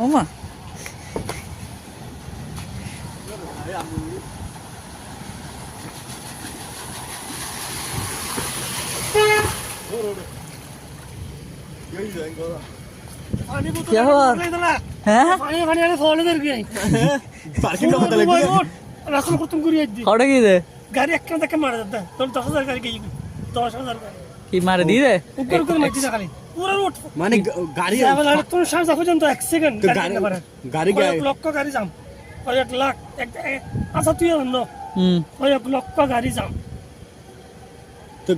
ওমা क्या हुआ हैं पानी आने फॉलो कर गया पार्किंग का पता लग गया रास्ता को तुम करिए खड़े की दे गाड़ी एक धक्का मार देता है तो 10,000 करके 10,000 की मार दी दे ऊपर मत जा खाली पूरा रोड माने गाड़ी तुम शाम से पहुंच तो 1 सेकंड गाड़ी क्या है ब्लॉक का गाड़ी जाम और 1 लाख अच्छा तू ये नो और 1 ब्लॉक का गाड़ी जाम तो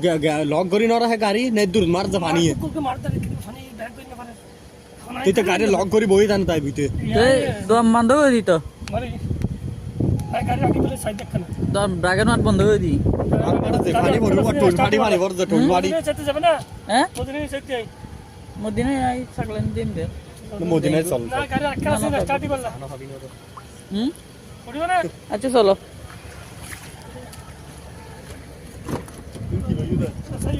लॉक करी ना रहा है गाड़ी नहीं दूर मार जमानी है को मारता है फनी बैग पे ना फने तो गाड़ी लॉक करी बोई जानता है बीते तो बंद कर दी तो मारे गाड़ी आगे पहले साइड देख करना तो ड्रैगन मार बंद कर दी फाड़ी भरू टोल फाड़ी मारी वर टोल फाड़ी चलते जाबे ना हैं मोदी नहीं सकते आई मोदी ने आई सकलन दिन दे मोदी ने चल ना गाड़ी रखा से स्टार्ट कर ला उड़ी ना अच्छा चलो सही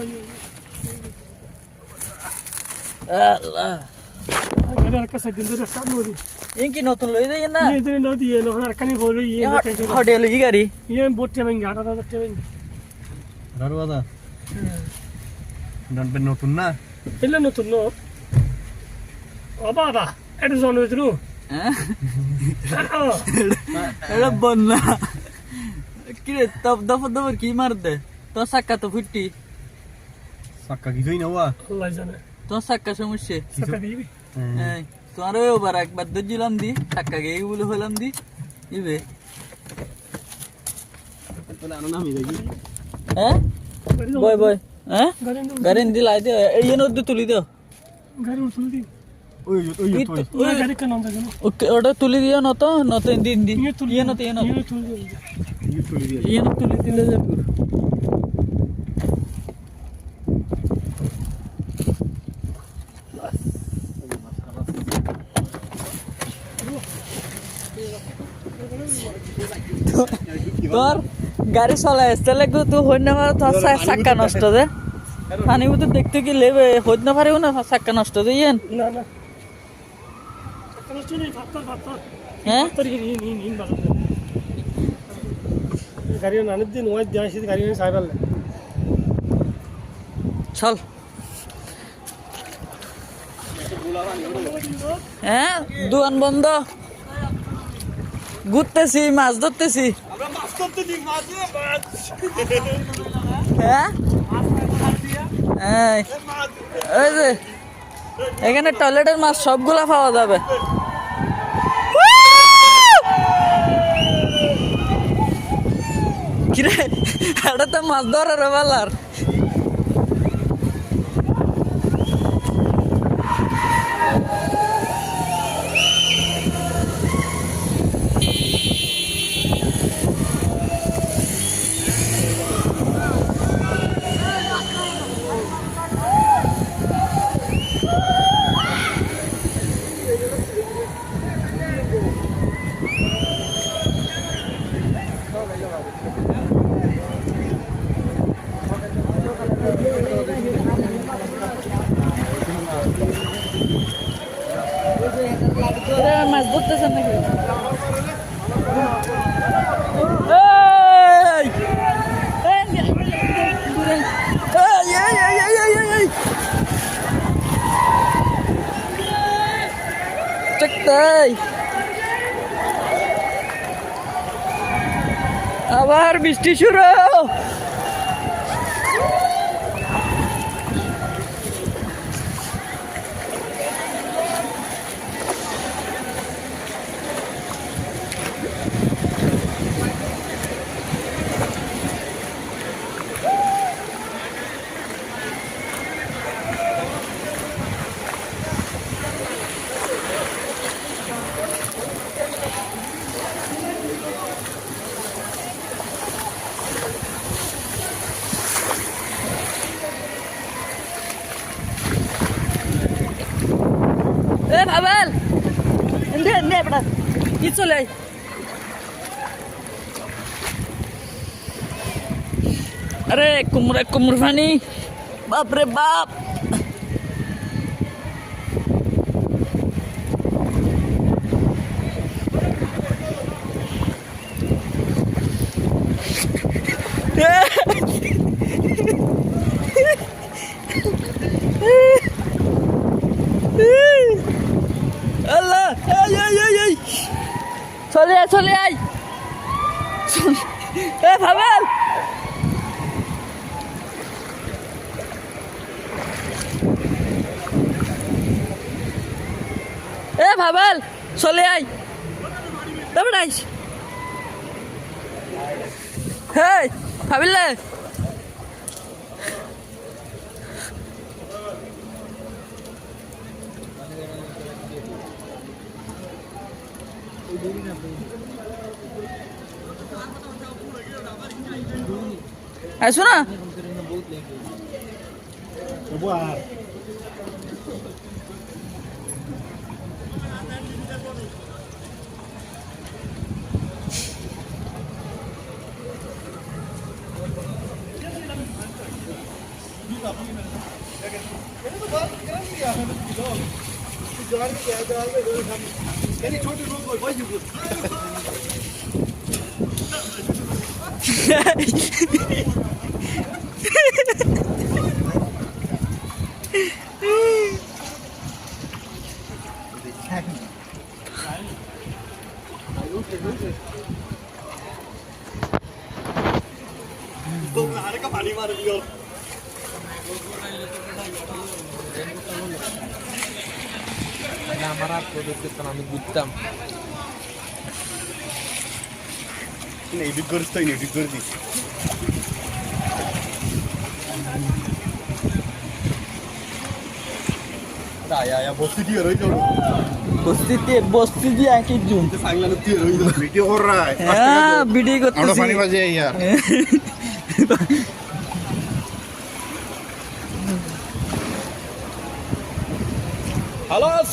आइयो আল্লাহ गाड़ी रखा से दिन दे स्टार्ट हो रही ইনকি নতুন লই দেই না ये इधर नदी है लोग रखनी बोल रही है হটে লই গাড়ি ये बोट चलेंगे 8,000 चलेंगे দারওয়াজা ডান পে নতুন না ಇಲ್ಲ ನೂತು ನೋ বাবা এটা জন হইতু এটা বন্না কি রে তব দফ দফ কি মার দে তো সাক্কা তো ফুটি সাক্কা কিছুই না ওয়া আল্লাহ জানে তো সাক্কা সমস্যা সাকা দিবি এই তোমার ওবার একবার দজিলাম দি সাক্কা গেই বলে হলাম দি ইবে বলে আনো না আমি দেখি হ্যাঁ বয় বয় হ্যাঁ গাড়ি গাড়ি দিলাই দে এই নদী তুলি দাও গাড়ি উঠুল দি ওই ওই গাড়ি কেন নাম জানো ওকে ওটা তুলি দিও নত দিন দি ইয়ে নত ये तुल दे ये তুলি দিয়ে ইয়ে নত তুলি দিলে যাবে তোর গাড়ি চলাই আসতে তো হইন না পারে তোর চাক্কা নষ্ট দে পানি মতো দেখতে কি লেবে হইন না পারিও না চাক্কা নষ্ট দে ইয়েন না না কেন চলে ফাত্তা হ্যাঁ তোর হিন বাজা গাড়ি নানের দিন ওই দেয় সে গাড়ি সাইবার লে চল হ্যাঁ দোকান বন্ধ ঘুরতেছি মাছ ধরতেছি আমরা মাছ করতে দিই মাছ হ্যাঁ এই যে এখানে টয়লেটের মাছ সবগুলা পাওয়া যাবে কিরে এটা তো মাছ ধরার বেলার মাছ ধরতেছেন নাকি আবার বৃষ্টি শুরু Abel, ini apa? Itu leh. Are kumur fani, বাপরে বাপ আল্লাহ এই চলে আয় এ ভাবেল চলে আয় তবে নাইস হেই ভাবিলে আইসো না আমার আর প্রদর্শিত আমি বুঝতাম এডিট করিস তো এডিট করে দিস বস্তি দিয়ে রই যাবো বস্তি দিয়ে একই জুম সাংলানো দিয়ে রই যাবো ভিডিও কর রা হ্যাঁ ভিডিও আমরা করতেছি পানি বাজে ইয়ার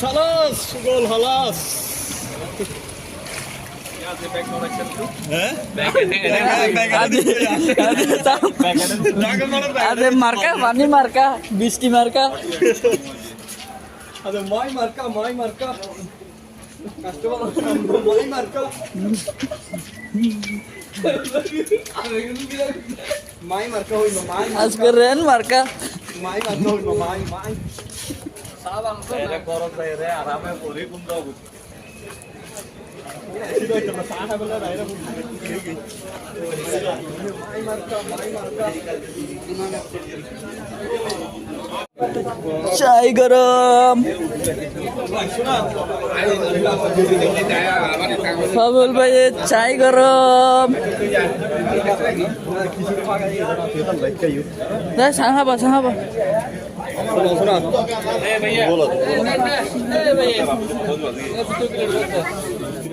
হালাস গোল হালাস আরে মার্কা পানি মার্কা বৃষ্টি মার্কা আরে মাই মার্কা কাস্টমার মাই মার্কা মাই মার্কা হইলো আজকে রেন মার্কা মাই মার্কা হইলো মাই চাই গরম ফাবুল ভাইয়ের চাই গরম সাহাবা শোনা